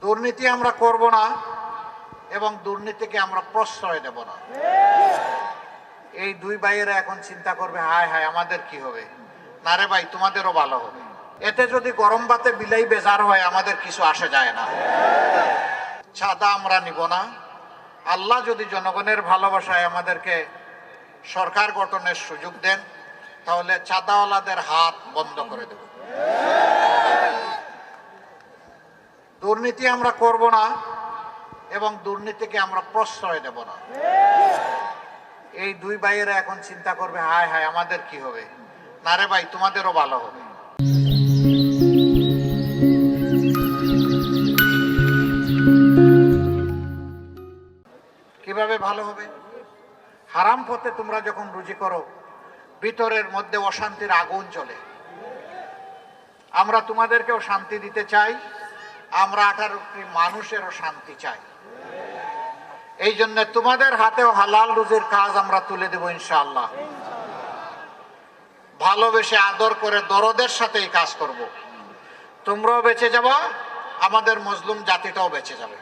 দুর্নীতি আমরা করব না এবং দুর্নীতিকে আমরা প্রশ্রয় দেব না। এই দুই ভাইয়েরা এখন চিন্তা করবে, হায় হায় আমাদের কি হবে। না রে ভাই, তোমাদেরও ভালো হবে। এতে যদি গরম ভাতে বিলাই বেজার হয় আমাদের কিছু আসে যায় না। চাঁদা আমরা নিব না। আল্লাহ যদি জনগণের ভালোবাসায় আমাদেরকে সরকার গঠনের সুযোগ দেন তাহলে চাঁদাওয়ালাদের হাত বন্ধ করে দেব। দুর্নীতি আমরা করব না এবং দুর্নীতিকে আমরা প্রশ্রয় দেব না। এই দুই ভাইয়েরা এখন চিন্তা করবে, হায় হায় আমাদের কি হবে। না রে ভাই, তোমাদেরও ভালো হবে। কিভাবে ভালো হবে? হারাম পথে তোমরা যখন রুজি করো ভিতরের মধ্যে অশান্তির আগুন চলে। আমরা তোমাদেরকেও শান্তি দিতে চাই, আমরা 18 কোটি মানুষেরও শান্তি চাই। এই জন্য তোমাদের হাতেও হালাল রুজির কাজ আমরা তুলে দেব ইনশাআল্লাহ। ভালোবেসে আদর করে দরদের সাথে এই কাজ করব। তোমরাও বেঁচে যাবা, আমাদের মজলুম জাতিটাও বেঁচে যাবে।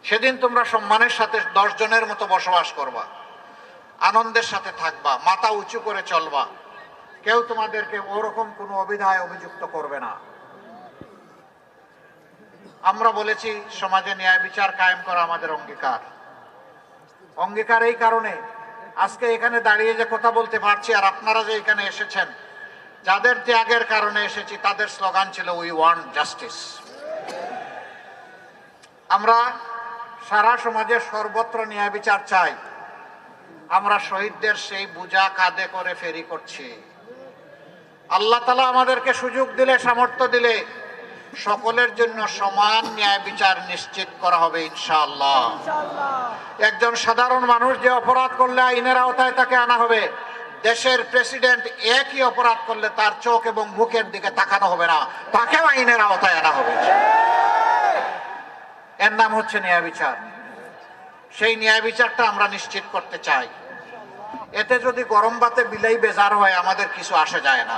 সেদিন তোমরা সম্মানের সাথে 10 জনের মতো বসবাস করবা, আনন্দের সাথে থাকবা, মাথা উঁচু করে চলবা। কেউ তোমাদেরকে ওরকম কোনো অবিধায় অভিযুক্ত করবে না। আমরা বলেছি সমাজে ন্যায় বিচার কায়েম করা আমাদের অঙ্গীকার। অঙ্গীকার এই কারণে আজকে এখানে দাঁড়িয়ে যে কথা বলতে পারছি, আর আপনারা যে এখানে এসেছেন, যাদের ত্যাগের কারণে এসেছি, তাদের স্লোগান ছিল উই ওয়ান্ট জাস্টিস। আমরা সারা সমাজের সর্বত্র ন্যায় বিচার চাই। আমরা শহীদদের সেই বোঝা কাঁধে করে ফেরি করছি। আল্লাহ তাআলা আমাদেরকে সুযোগ দিলে, সামর্থ্য দিলে সকলের জন্য সমান ন্যায় বিচার নিশ্চিত করা হবে ইনশাআল্লাহ। একজন সাধারণ মানুষ যে অপরাধ করলে আইনের আওতায় তাকে আনা হবে। দেশের প্রেসিডেন্ট একই অপরাধ করলে তার চোখ এবং মুখের দিকে তাকানো হবে না, তাকেও আইনের আওতায় আনা হবে। এর নাম হচ্ছে ন্যায় বিচার। সেই ন্যায় বিচারটা আমরা নিশ্চিত করতে চাই। এতে যদি গরম ভাতে বিলাই বেজার হয় আমাদের কিছু আসে যায় না।